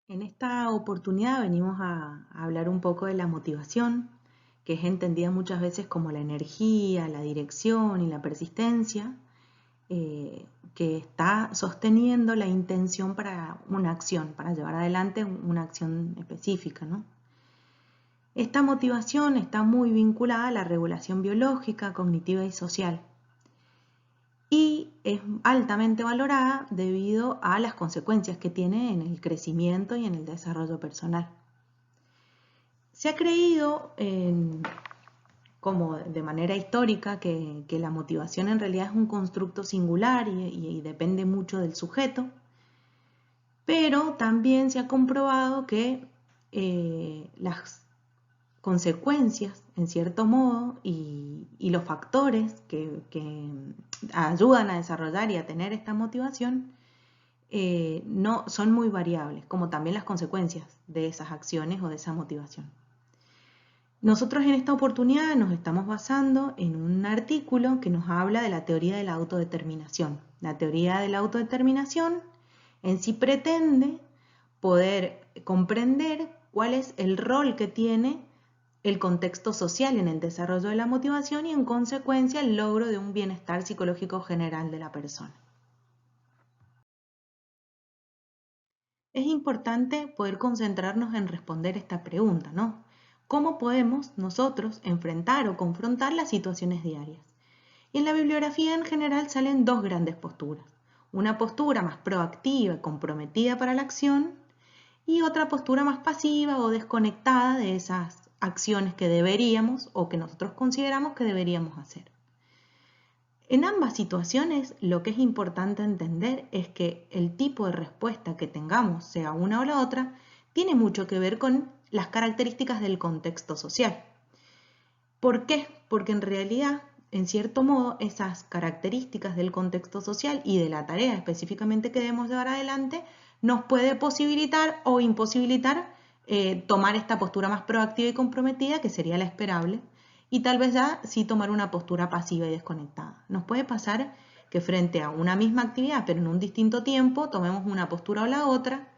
En esta oportunidad venimos a hablar un poco de la motivación, que es entendida muchas veces como la energía, la dirección y la persistencia, que está sosteniendo la intención para una acción, para llevar adelante una acción específica, ¿no? Esta motivación está muy vinculada a la regulación biológica, cognitiva y social, y es altamente valorada debido a las consecuencias que tiene en el crecimiento y en el desarrollo personal. Se ha creído como de manera histórica que la motivación en realidad es un constructo singular y depende mucho del sujeto, pero también se ha comprobado que las consecuencias, en cierto modo, y los factores que ayudan a desarrollar y a tener esta motivación no son muy variables, como también las consecuencias de esas acciones o de esa motivación. Nosotros en esta oportunidad nos estamos basando en un artículo que nos habla de la teoría de la autodeterminación. La teoría de la autodeterminación en sí pretende poder comprender cuál es el rol que tiene el contexto social en el desarrollo de la motivación y en consecuencia el logro de un bienestar psicológico general de la persona. Es importante poder concentrarnos en responder esta pregunta, ¿no? ¿Cómo podemos nosotros enfrentar o confrontar las situaciones diarias? Y en la bibliografía en general salen dos grandes posturas. Una postura más proactiva y comprometida para la acción y otra postura más pasiva o desconectada de esas acciones que deberíamos o que nosotros consideramos que deberíamos hacer. En ambas situaciones, lo que es importante entender es que el tipo de respuesta que tengamos, sea una o la otra, tiene mucho que ver con las características del contexto social. ¿Por qué? Porque en realidad, en cierto modo, esas características del contexto social y de la tarea específicamente que debemos llevar adelante nos puede posibilitar o imposibilitar tomar esta postura más proactiva y comprometida, que sería la esperable, y tal vez ya sí tomar una postura pasiva y desconectada. Nos puede pasar que frente a una misma actividad, pero en un distinto tiempo, tomemos una postura o la otra,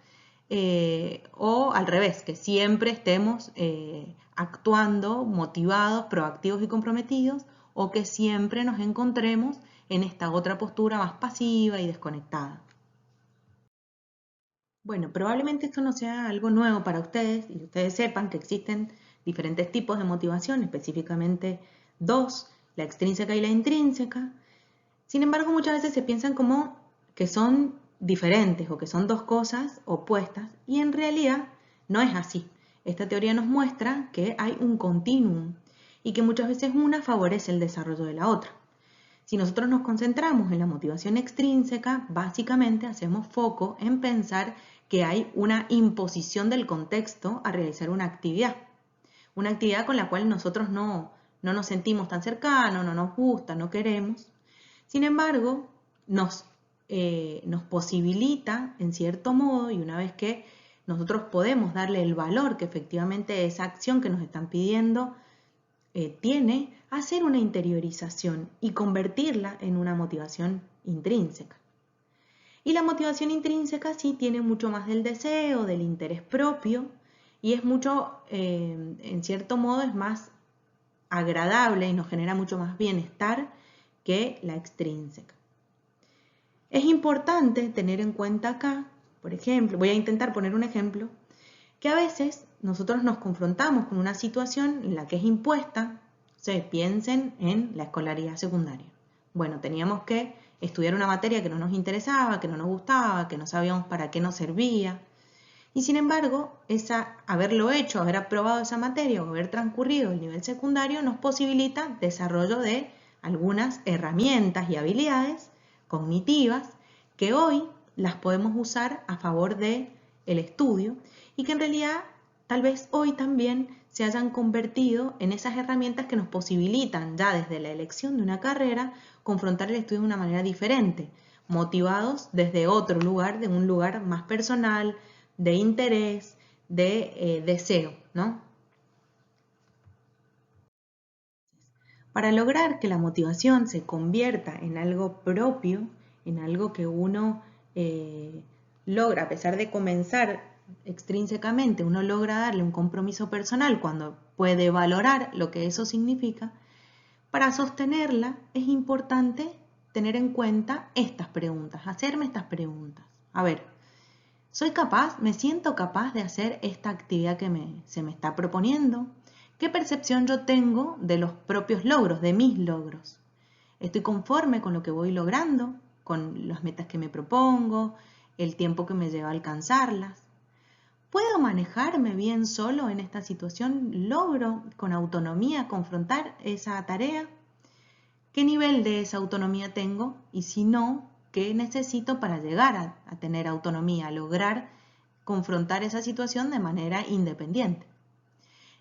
o al revés, que siempre estemos actuando motivados, proactivos y comprometidos, o que siempre nos encontremos en esta otra postura más pasiva y desconectada. Bueno, probablemente esto no sea algo nuevo para ustedes y ustedes sepan que existen diferentes tipos de motivación, específicamente dos, la extrínseca y la intrínseca. Sin embargo, muchas veces se piensan como que son diferentes o que son dos cosas opuestas y en realidad no es así. Esta teoría nos muestra que hay un continuum y que muchas veces una favorece el desarrollo de la otra. Si nosotros nos concentramos en la motivación extrínseca, básicamente hacemos foco en pensar que hay una imposición del contexto a realizar una actividad con la cual nosotros no nos sentimos tan cercanos, no nos gusta, no queremos. Sin embargo, nos posibilita, en cierto modo, y una vez que nosotros podemos darle el valor que efectivamente esa acción que nos están pidiendo tiene, hacer una interiorización y convertirla en una motivación intrínseca. Y la motivación intrínseca sí tiene mucho más del deseo, del interés propio, y es mucho, en cierto modo, es más agradable y nos genera mucho más bienestar que la extrínseca. Es importante tener en cuenta acá, por ejemplo, voy a intentar poner un ejemplo, que a veces nosotros nos confrontamos con una situación en la que es impuesta, piensen en la escolaridad secundaria. Bueno, teníamos que estudiar una materia que no nos interesaba, que no nos gustaba, que no sabíamos para qué nos servía. Y sin embargo, haberlo hecho, haber aprobado esa materia o haber transcurrido el nivel secundario nos posibilita desarrollo de algunas herramientas y habilidades cognitivas que hoy las podemos usar a favor del estudio y que en realidad tal vez hoy también se hayan convertido en esas herramientas que nos posibilitan ya desde la elección de una carrera confrontar el estudio de una manera diferente, motivados desde otro lugar, de un lugar más personal, de interés, de deseo, ¿no? Para lograr que la motivación se convierta en algo propio, en algo que uno logra, a pesar de comenzar extrínsecamente uno logra darle un compromiso personal cuando puede valorar lo que eso significa, para sostenerla es importante tener en cuenta estas preguntas, hacerme estas preguntas. A ver, ¿soy capaz, me siento capaz de hacer esta actividad que se me está proponiendo? ¿Qué percepción yo tengo de los propios logros, de mis logros? ¿Estoy conforme con lo que voy logrando, con las metas que me propongo, el tiempo que me lleva a alcanzarlas? ¿Puedo manejarme bien solo en esta situación? ¿Logro con autonomía confrontar esa tarea? ¿Qué nivel de esa autonomía tengo? Y si no, ¿qué necesito para llegar a tener autonomía, a lograr confrontar esa situación de manera independiente?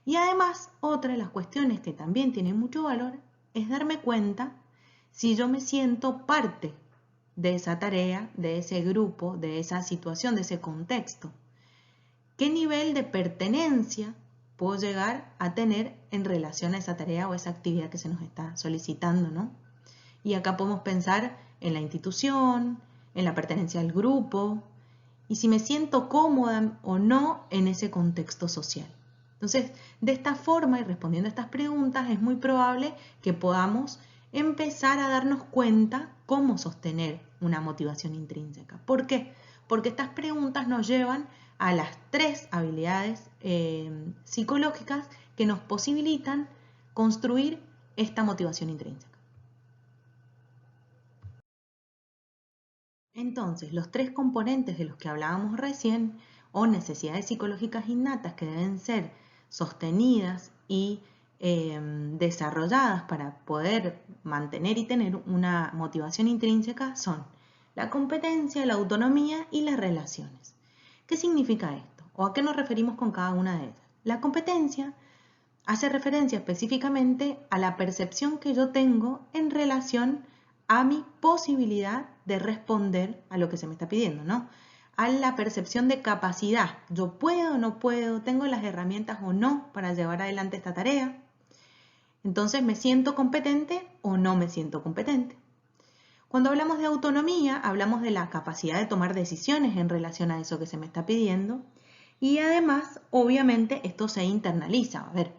Y además, otra de las cuestiones que también tiene mucho valor es darme cuenta si yo me siento parte de esa tarea, de ese grupo, de esa situación, de ese contexto. ¿Qué nivel de pertenencia puedo llegar a tener en relación a esa tarea o esa actividad que se nos está solicitando, ¿no? Y acá podemos pensar en la institución, en la pertenencia al grupo, y si me siento cómoda o no en ese contexto social. Entonces, de esta forma y respondiendo a estas preguntas, es muy probable que podamos empezar a darnos cuenta cómo sostener una motivación intrínseca. ¿Por qué? Porque estas preguntas nos llevan a las 3 habilidades psicológicas que nos posibilitan construir esta motivación intrínseca. Entonces, los 3 componentes de los que hablábamos recién, o necesidades psicológicas innatas que deben ser sostenidas y desarrolladas para poder mantener y tener una motivación intrínseca, son la competencia, la autonomía y las relaciones. ¿Qué significa esto? ¿O a qué nos referimos con cada una de ellas? La competencia hace referencia específicamente a la percepción que yo tengo en relación a mi posibilidad de responder a lo que se me está pidiendo, ¿no? A la percepción de capacidad. Yo puedo o no puedo, tengo las herramientas o no para llevar adelante esta tarea. Entonces, ¿me siento competente o no me siento competente? Cuando hablamos de autonomía, hablamos de la capacidad de tomar decisiones en relación a eso que se me está pidiendo. Y además, obviamente, esto se internaliza. A ver,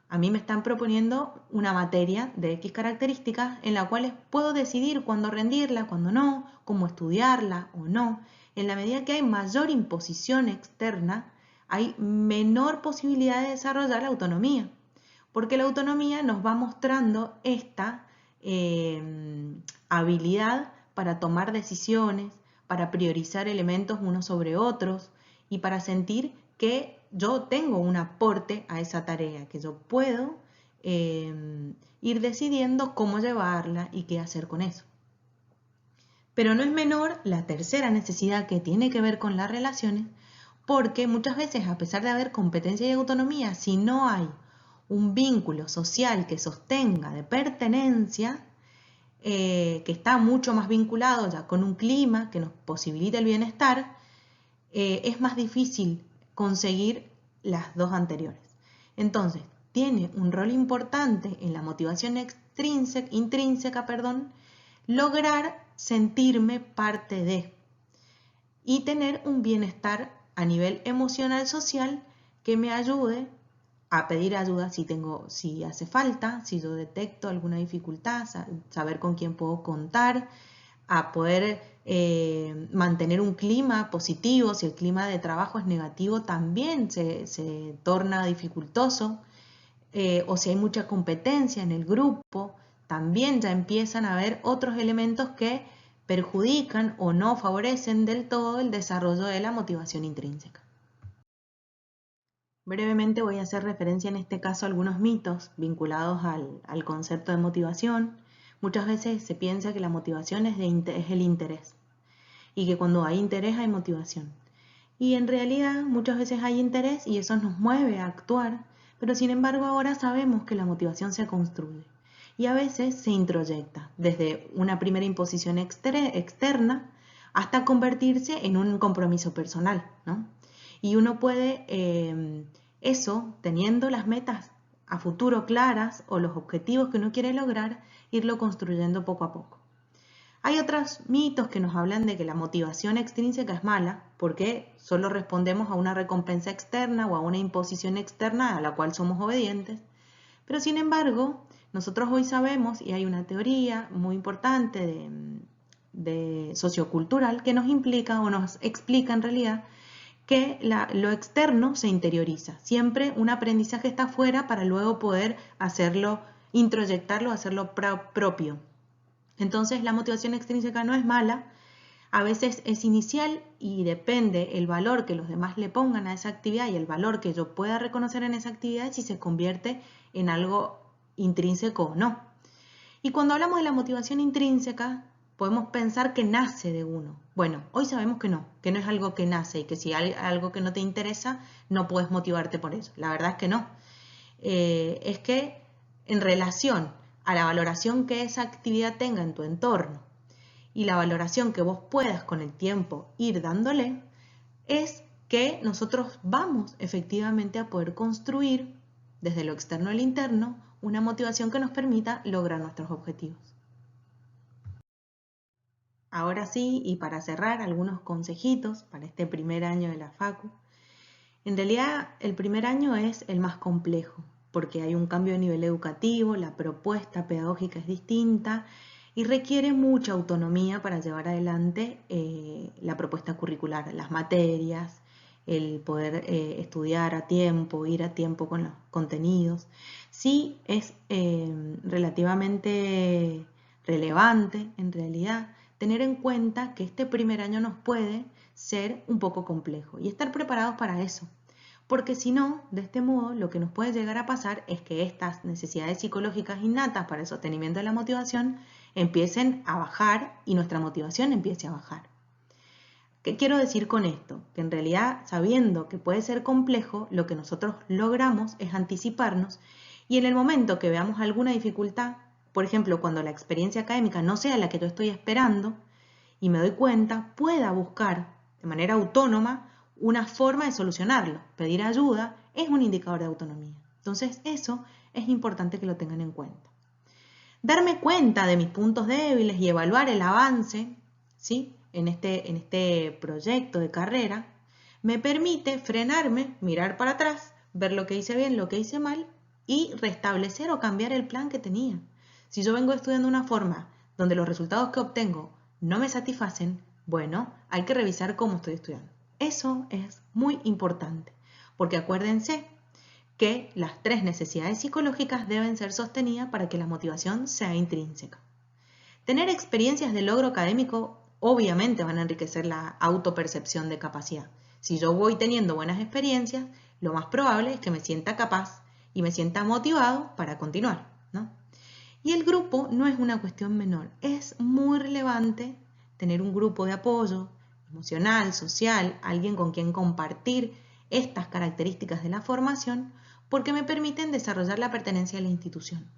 a mí me están proponiendo una materia de X características en la cual puedo decidir cuándo rendirla, cuándo no, cómo estudiarla o no. En la medida que hay mayor imposición externa, hay menor posibilidad de desarrollar la autonomía, porque la autonomía nos va mostrando esta habilidad para tomar decisiones, para priorizar elementos unos sobre otros y para sentir que yo tengo un aporte a esa tarea, que yo puedo ir decidiendo cómo llevarla y qué hacer con eso. Pero no es menor la tercera necesidad que tiene que ver con las relaciones, porque muchas veces, a pesar de haber competencia y autonomía, si no hay un vínculo social que sostenga de pertenencia, que está mucho más vinculado ya con un clima que nos posibilita el bienestar, es más difícil conseguir las dos anteriores. Entonces, tiene un rol importante en la motivación intrínseca, lograr sentirme parte de y tener un bienestar a nivel emocional social que me ayude a pedir ayuda si hace falta, si yo detecto alguna dificultad, saber con quién puedo contar, a poder mantener un clima positivo. Si el clima de trabajo es negativo, también se torna dificultoso, o si hay mucha competencia en el grupo, también ya empiezan a haber otros elementos que perjudican o no favorecen del todo el desarrollo de la motivación intrínseca. Brevemente voy a hacer referencia en este caso a algunos mitos vinculados al concepto de motivación. Muchas veces se piensa que la motivación es el interés y que cuando hay interés hay motivación. Y en realidad muchas veces hay interés y eso nos mueve a actuar, pero sin embargo ahora sabemos que la motivación se construye y a veces se introyecta desde una primera imposición externa hasta convertirse en un compromiso personal, ¿no? Y uno puede, eso, teniendo las metas a futuro claras o los objetivos que uno quiere lograr, irlo construyendo poco a poco. Hay otros mitos que nos hablan de que la motivación extrínseca es mala porque solo respondemos a una recompensa externa o a una imposición externa a la cual somos obedientes. Pero sin embargo, nosotros hoy sabemos, y hay una teoría muy importante de sociocultural que nos implica o nos explica en realidad que lo externo se interioriza. Siempre un aprendizaje está afuera para luego poder hacerlo, introyectarlo, hacerlo propio. Entonces la motivación extrínseca no es mala, a veces es inicial y depende el valor que los demás le pongan a esa actividad y el valor que yo pueda reconocer en esa actividad si se convierte en algo intrínseco o no. Y cuando hablamos de la motivación intrínseca, podemos pensar que nace de uno. Bueno, hoy sabemos que no es algo que nace y que si hay algo que no te interesa, no puedes motivarte por eso. La verdad es que no. Es que en relación a la valoración que esa actividad tenga en tu entorno y la valoración que vos puedas con el tiempo ir dándole, es que nosotros vamos efectivamente a poder construir desde lo externo al interno una motivación que nos permita lograr nuestros objetivos. Ahora sí, y para cerrar, algunos consejitos para este primer año de la Facu. En realidad, el primer año es el más complejo, porque hay un cambio de nivel educativo, la propuesta pedagógica es distinta y requiere mucha autonomía para llevar adelante la propuesta curricular, las materias, el poder estudiar a tiempo, ir a tiempo con los contenidos. Sí es relativamente relevante, en realidad, tener en cuenta que este primer año nos puede ser un poco complejo y estar preparados para eso. Porque si no, de este modo, lo que nos puede llegar a pasar es que estas necesidades psicológicas innatas para el sostenimiento de la motivación empiecen a bajar y nuestra motivación empiece a bajar. ¿Qué quiero decir con esto? Que en realidad, sabiendo que puede ser complejo, lo que nosotros logramos es anticiparnos y en el momento que veamos alguna dificultad, por ejemplo, cuando la experiencia académica no sea la que yo estoy esperando y me doy cuenta, pueda buscar de manera autónoma una forma de solucionarlo. Pedir ayuda es un indicador de autonomía. Entonces, eso es importante que lo tengan en cuenta. Darme cuenta de mis puntos débiles y evaluar el avance, ¿sí?, en este proyecto de carrera, me permite frenarme, mirar para atrás, ver lo que hice bien, lo que hice mal y restablecer o cambiar el plan que tenía. Si yo vengo estudiando de una forma donde los resultados que obtengo no me satisfacen, bueno, hay que revisar cómo estoy estudiando. Eso es muy importante, porque acuérdense que las 3 necesidades psicológicas deben ser sostenidas para que la motivación sea intrínseca. Tener experiencias de logro académico obviamente van a enriquecer la autopercepción de capacidad. Si yo voy teniendo buenas experiencias, lo más probable es que me sienta capaz y me sienta motivado para continuar, ¿no? Y el grupo no es una cuestión menor, es muy relevante tener un grupo de apoyo emocional, social, alguien con quien compartir estas características de la formación, porque me permiten desarrollar la pertenencia a la institución.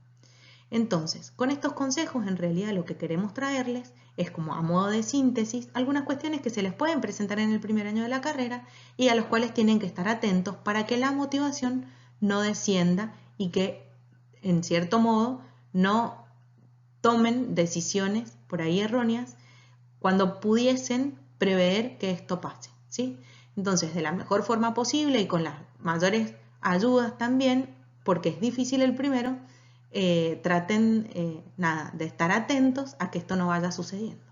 Entonces, con estos consejos en realidad lo que queremos traerles es como a modo de síntesis algunas cuestiones que se les pueden presentar en el primer año de la carrera y a los cuales tienen que estar atentos para que la motivación no descienda y que en cierto modo no tomen decisiones por ahí erróneas cuando pudiesen prever que esto pase, ¿sí? Entonces, de la mejor forma posible y con las mayores ayudas también, porque es difícil el primero, traten de estar atentos a que esto no vaya sucediendo.